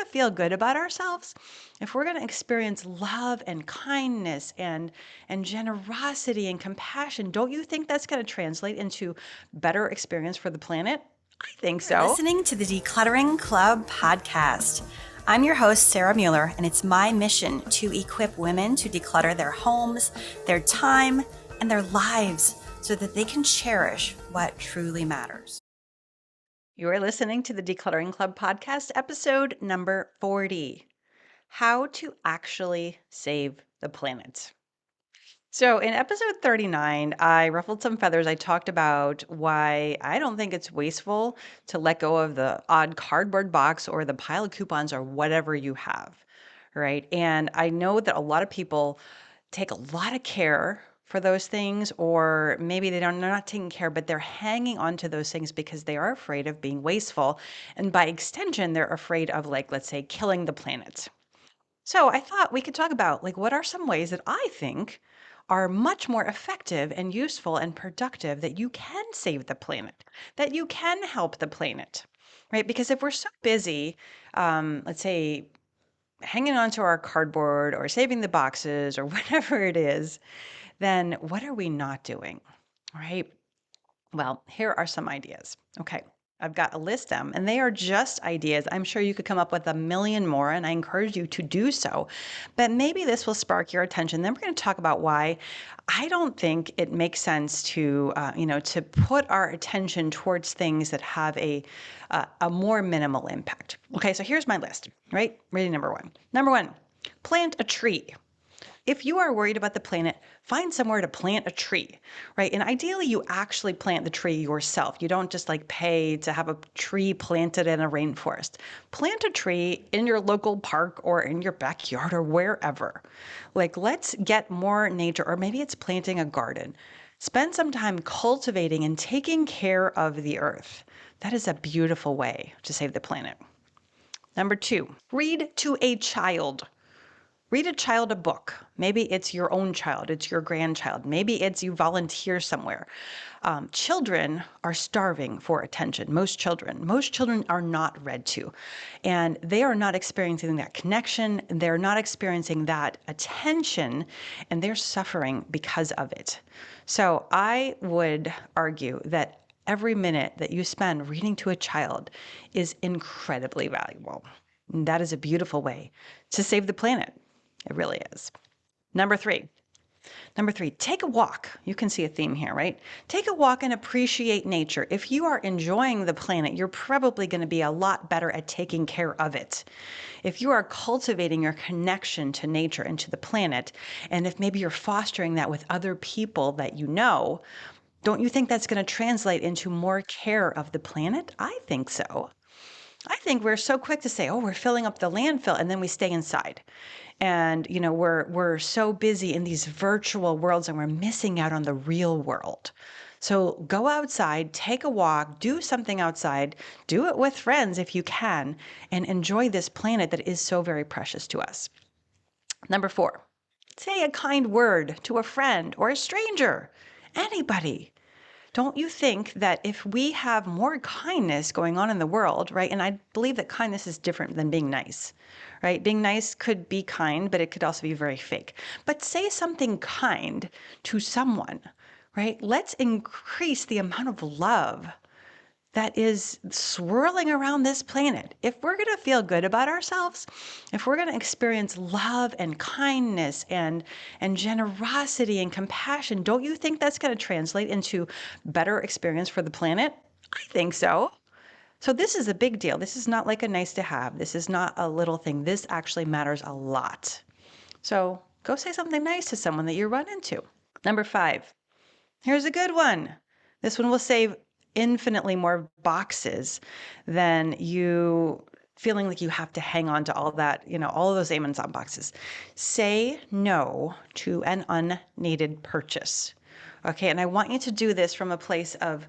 going to feel good about ourselves, if we're going to experience love and kindness and generosity and compassion, don't you think that's going to translate into better experience for the planet? I think You're so. listening to the Decluttering Club podcast. I'm your host, Sarah Mueller, and it's my mission to equip women to declutter their homes, their time, and their lives so that they can cherish what truly matters. You are listening to the Decluttering Club podcast, episode number 40, How to Actually Save the Planet. So, in episode 39, I ruffled some feathers. I talked about why I don't think it's wasteful to let go of the odd cardboard box or the pile of coupons or whatever you have, right? And I know that a lot of people take a lot of care for those things, or maybe they're not taking care, but they're hanging on to those things because they are afraid of being wasteful. And by extension, they're afraid of, like, let's say, killing the planet. So I thought we could talk about, like, what are some ways that I think are much more effective and useful and productive that you can save the planet, that you can help the planet, right? Because if we're so busy, let's say, hanging on to our cardboard or saving the boxes or whatever it is, then what are we not doing, right? Well, here are some ideas. Okay. I've got a list of them, and they are just ideas. I'm sure you could come up with a million more, and I encourage you to do so. But maybe this will spark your attention. Then we're going to talk about why I don't think it makes sense to, to put our attention towards things that have a more minimal impact. Okay, so here's my list. Right, ready? Number one. Number one, plant a tree. If you are worried about the planet, find somewhere to plant a tree, right? And ideally, you actually plant the tree yourself. You don't just like pay to have a tree planted in a rainforest. Plant a tree in your local park or in your backyard or wherever. Like, let's get more nature, or maybe it's planting a garden. Spend some time cultivating and taking care of the earth. That is a beautiful way to save the planet. Number two, read to a child. Read a child a book. Maybe it's your own child, it's your grandchild. Maybe it's you volunteer somewhere. Children are starving for attention. Most children are not read to, and they are not experiencing that connection. They're not experiencing that attention, and they're suffering because of it. So I would argue that every minute that you spend reading to a child is incredibly valuable. And that is a beautiful way to save the planet. It really is. Number three, take a walk. You can see a theme here, right? Take a walk and appreciate nature. If you are enjoying the planet, you're probably going to be a lot better at taking care of it. If you are cultivating your connection to nature and to the planet, and if maybe you're fostering that with other people that you know, don't you think that's going to translate into more care of the planet? I think so. I think we're so quick to say, "Oh, we're filling up the landfill," and then we stay inside. And we're so busy in these virtual worlds, and we're missing out on the real world. So go outside, take a walk, do something outside, do it with friends if you can, and enjoy this planet that is so very precious to us. Number four, say a kind word to a friend or a stranger, anybody. Don't you think that if we have more kindness going on in the world, right? And I believe that kindness is different than being nice, right? Being nice could be kind, but it could also be very fake. But say something kind to someone, right? Let's increase the amount of love that is swirling around this planet. If we're going to feel good about ourselves, if we're going to experience love and kindness and generosity and compassion, don't you think that's going to translate into better experience for the planet? I think so. So this is a big deal. This is not like a nice to have. This is not a little thing. This actually matters a lot. So go say something nice to someone that you run into. Number five, here's a good one. This one will save infinitely more boxes than you feeling like you have to hang on to all that, all of those Amazon boxes. Say no to an unneeded purchase. Okay, and I want you to do this from a place of,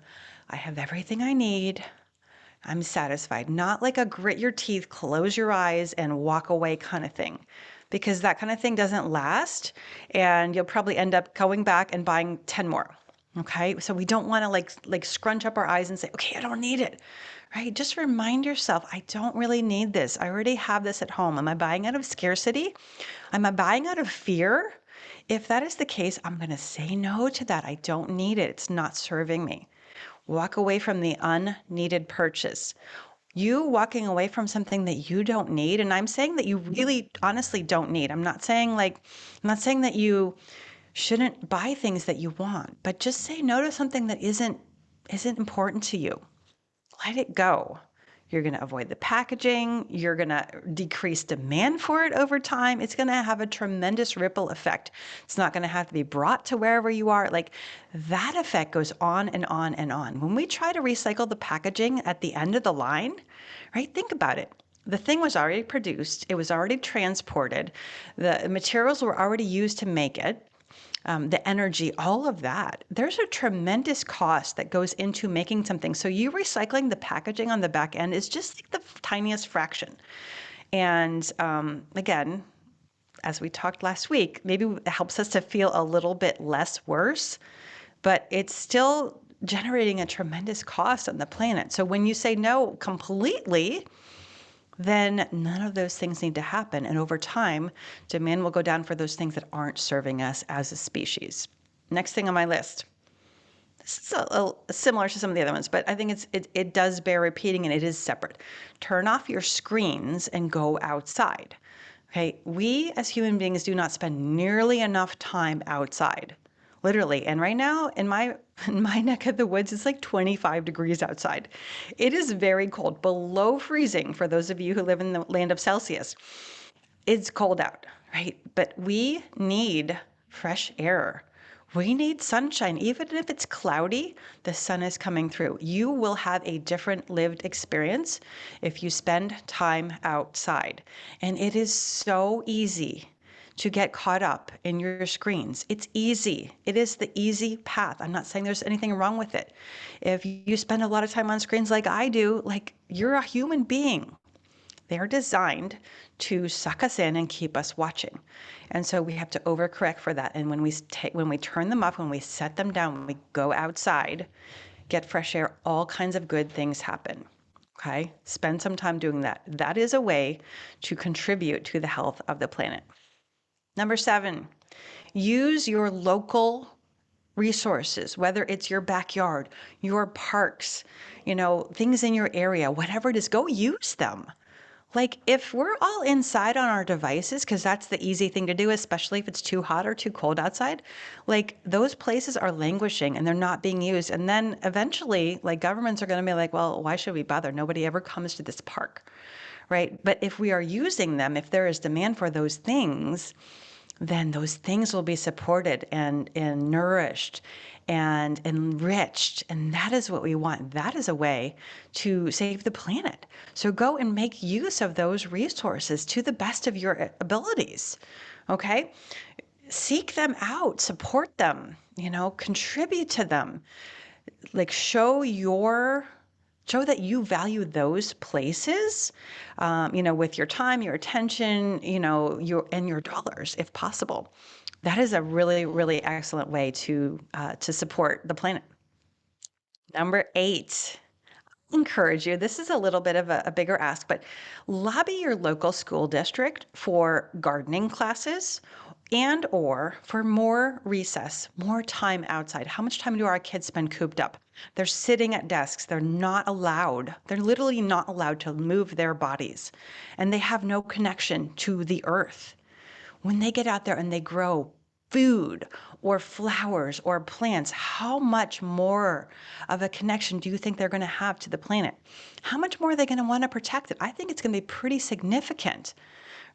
I have everything I need. I'm satisfied. Not like a grit your teeth, close your eyes, and walk away kind of thing. Because that kind of thing doesn't last, and you'll probably end up going back and buying 10 more. Okay, so we don't want to like scrunch up our eyes and say, okay, I don't need it, right? Just remind yourself, I don't really need this. I already have this at home. Am I buying out of scarcity? Am I buying out of fear? If that is the case, I'm going to say no to that. I don't need it. It's not serving me. Walk away from the unneeded purchase. You walking away from something that you don't need, and I'm saying that you really honestly don't need. I'm not saying that you shouldn't buy things that you want, but just say no to something that isn't important to you. Let it go. You're going to avoid the packaging. You're going to decrease demand for it over time. It's going to have a tremendous ripple effect. It's not going to have to be brought to wherever you are. Like that effect goes on and on and on. When we try to recycle the packaging at the end of the line, right? Think about it. The thing was already produced. It was already transported. The materials were already used to make it. The energy, all of that. There's a tremendous cost that goes into making something. So you recycling the packaging on the back end is just like the tiniest fraction. And again, as we talked last week, maybe it helps us to feel a little bit less worse, but it's still generating a tremendous cost on the planet. So when you say no completely, then none of those things need to happen. And over time, demand will go down for those things that aren't serving us as a species. Next thing on my list. This is similar to some of the other ones, but I think it does bear repeating and it is separate. Turn off your screens and go outside. Okay, we as human beings do not spend nearly enough time outside. Literally. And right now in my neck of the woods, it's like 25 degrees outside. It is very cold, below freezing for those of you who live in the land of Celsius. It's cold out, right? But we need fresh air. We need sunshine. Even if it's cloudy, the sun is coming through. You will have a different lived experience if you spend time outside. And it is so easy to get caught up in your screens. It's easy. It is the easy path. I'm not saying there's anything wrong with it. If you spend a lot of time on screens like I do, like you're a human being. They're designed to suck us in and keep us watching. And so we have to overcorrect for that. And when we turn them off, when we set them down, when we go outside, get fresh air, all kinds of good things happen. Okay? Spend some time doing that. That is a way to contribute to the health of the planet. Number 7, use your local resources, whether it's your backyard, your parks, things in your area, whatever it is, go use them. Like if we're all inside on our devices, because that's the easy thing to do, especially if it's too hot or too cold outside, like those places are languishing and they're not being used. And then eventually, like governments are going to be like, well, why should we bother? Nobody ever comes to this park, right? But if we are using them, if there is demand for those things, then those things will be supported and nourished and enriched. And that is what we want. That is a way to save the planet. So go and make use of those resources to the best of your abilities. Okay? Seek them out, support them, contribute to them. Like show that you value those places, with your time, your attention, your dollars, if possible. That is a really, really excellent way to support the planet. Number 8, encourage you. This is a little bit of a bigger ask, but lobby your local school district for gardening classes and or for more recess, more time outside. How much time do our kids spend cooped up? They're sitting at desks. They're literally not allowed to move their bodies, and they have no connection to the earth. When they get out there and they grow food or flowers or plants, how much more of a connection do you think they're going to have to the planet? How much more are they going to want to protect it? I think it's going to be pretty significant,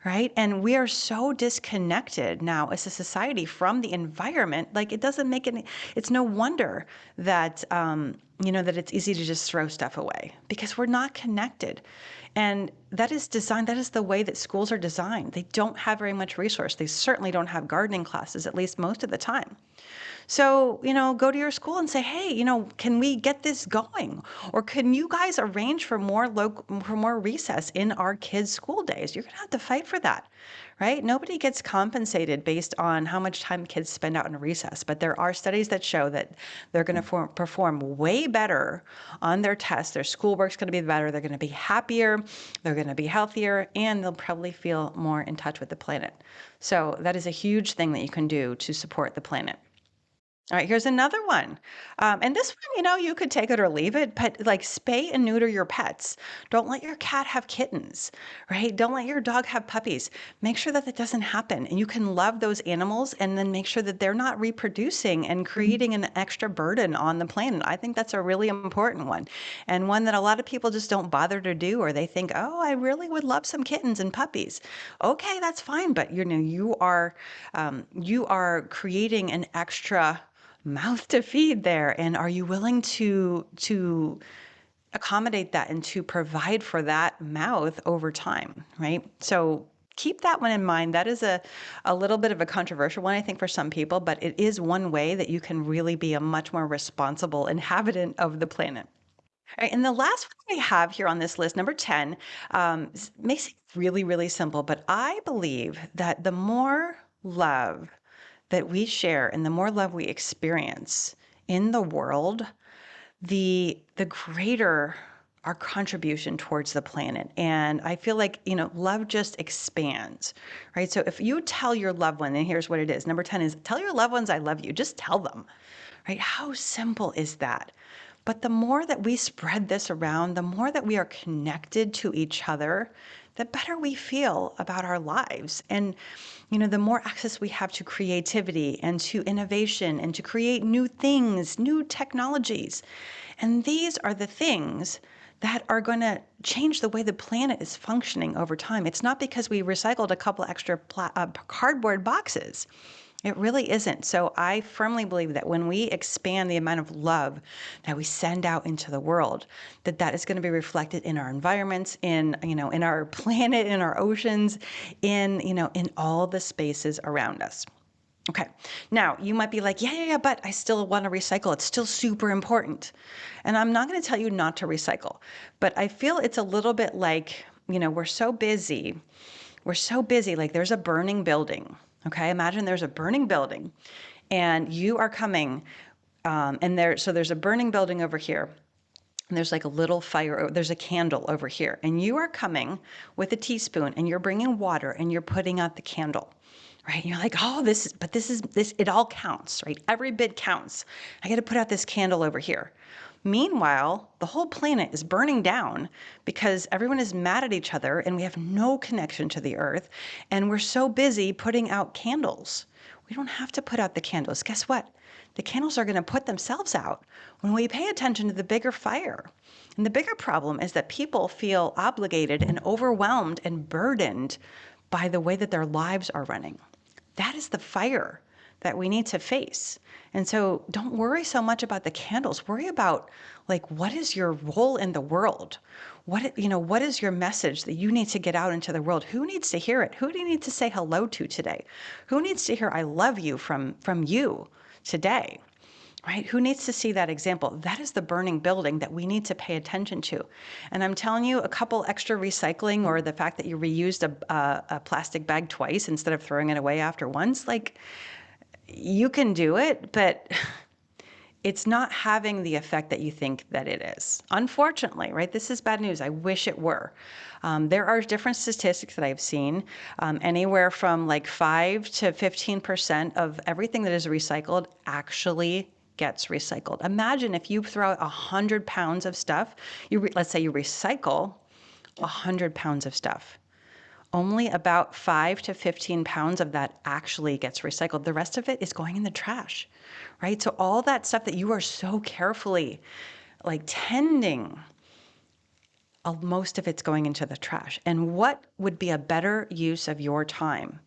right? And we are so disconnected now as a society from the environment. Like it's no wonder that, that it's easy to just throw stuff away because we're not connected. And that is the way that schools are designed. They don't have very much resource. They certainly don't have gardening classes, at least most of the time. So, go to your school and say, hey, can we get this going? Or can you guys arrange for more recess in our kids' school days? You're going to have to fight for that, right? Nobody gets compensated based on how much time kids spend out in a recess, but there are studies that show that they're going to perform way better on their tests. Their schoolwork's going to be better. They're going to be happier. They're going to be healthier, and they'll probably feel more in touch with the planet. So that is a huge thing that you can do to support the planet. All right, here's another one. And this one, you could take it or leave it, but like spay and neuter your pets. Don't let your cat have kittens, right? Don't let your dog have puppies. Make sure that that doesn't happen. And you can love those animals and then make sure that they're not reproducing and creating an extra burden on the planet. I think that's a really important one, and one that a lot of people just don't bother to do, or they think, oh, I really would love some kittens and puppies. Okay, that's fine, but you are creating an extra mouth to feed there, and are you willing to accommodate that and to provide for that mouth over time, right? So keep that one in mind. That is a little bit of a controversial one, I think, for some people, but it is one way that you can really be a much more responsible inhabitant of the planet. All right, and the last one I have here on this list, number 10, may seem really, really simple, but I believe that the more love that we share and the more love we experience in the world, the greater our contribution towards the planet. And I feel like, love just expands, right? So if you tell your loved one, and here's what it is. Number 10 is tell your loved ones I love you. Just tell them, right? How simple is that? But the more that we spread this around, the more that we are connected to each other, the better we feel about our lives. And, the more access we have to creativity and to innovation and to create new things, new technologies. And these are the things that are going to change the way the planet is functioning over time. It's not because we recycled a couple extra cardboard boxes. It really isn't. So I firmly believe that when we expand the amount of love that we send out into the world, that is going to be reflected in our environments, in our planet, in our oceans, in all the spaces around us. Okay. Now, you might be like, yeah, but I still want to recycle. It's still super important. And I'm not going to tell you not to recycle, but I feel it's a little bit like, we're so busy. Like there's a burning building. Okay. Imagine there's a burning building and you are coming, so there's a burning building over here. And there's like a little fire, there's a candle over here. And you are coming with a teaspoon and you're bringing water and you're putting out the candle. Right? And you're like, oh, this, it all counts, right? Every bit counts. I got to put out this candle over here. Meanwhile, the whole planet is burning down because everyone is mad at each other and we have no connection to the earth. And we're so busy putting out candles. We don't have to put out the candles. Guess what? The candles are going to put themselves out when we pay attention to the bigger fire. And the bigger problem is that people feel obligated and overwhelmed and burdened by the way that their lives are running. That is the fire that we need to face. And so don't worry so much about the candles. Worry about what is your role in the world? What is your message that you need to get out into the world? Who needs to hear it? Who do you need to say hello to today? Who needs to hear I love you from you today? Right? Who needs to see that example? That is the burning building that we need to pay attention to. And I'm telling you, a couple extra recycling or the fact that you reused a plastic bag twice instead of throwing it away after once, you can do it, but it's not having the effect that you think that it is. Unfortunately, right? This is bad news. I wish it were. There are different statistics that I've seen, anywhere from 5 to 15% of everything that is recycled actually gets recycled. Imagine if you throw out 100 pounds of stuff, let's say you recycle 100 pounds of stuff. Only about 5 to 15 pounds of that actually gets recycled. The rest of it is going in the trash, right? So all that stuff that you are so carefully tending, most of it's going into the trash. And what would be a better use of your time?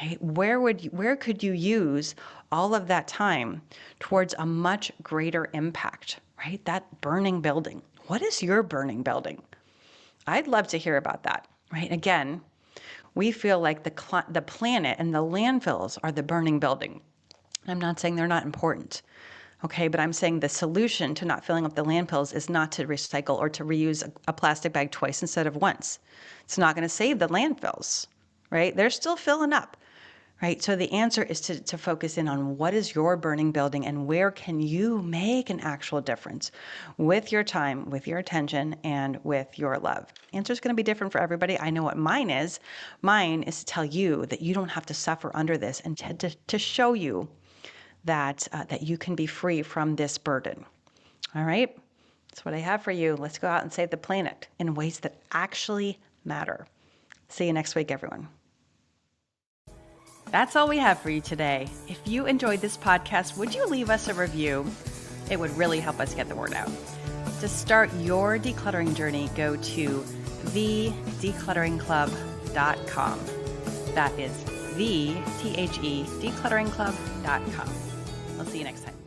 Right? Where could you use all of that time towards a much greater impact, right? That burning building. What is your burning building? I'd love to hear about that, right? Again, we feel like the planet and the landfills are the burning building. I'm not saying they're not important. Okay, but I'm saying the solution to not filling up the landfills is not to recycle or to reuse a plastic bag twice instead of once. It's not going to save the landfills, right? They're still filling up, right? So the answer is to focus in on what is your burning building and where can you make an actual difference with your time, with your attention, and with your love. Answer is going to be different for everybody. I know what mine is. Mine is to tell you that you don't have to suffer under this and to show you that you can be free from this burden. All right, that's what I have for you. Let's go out and save the planet in ways that actually matter. See you next week, everyone. That's all we have for you today. If you enjoyed this podcast, would you leave us a review? It would really help us get the word out. To start your decluttering journey, go to thedeclutteringclub.com. That is declutteringclub.com. We'll see you next time.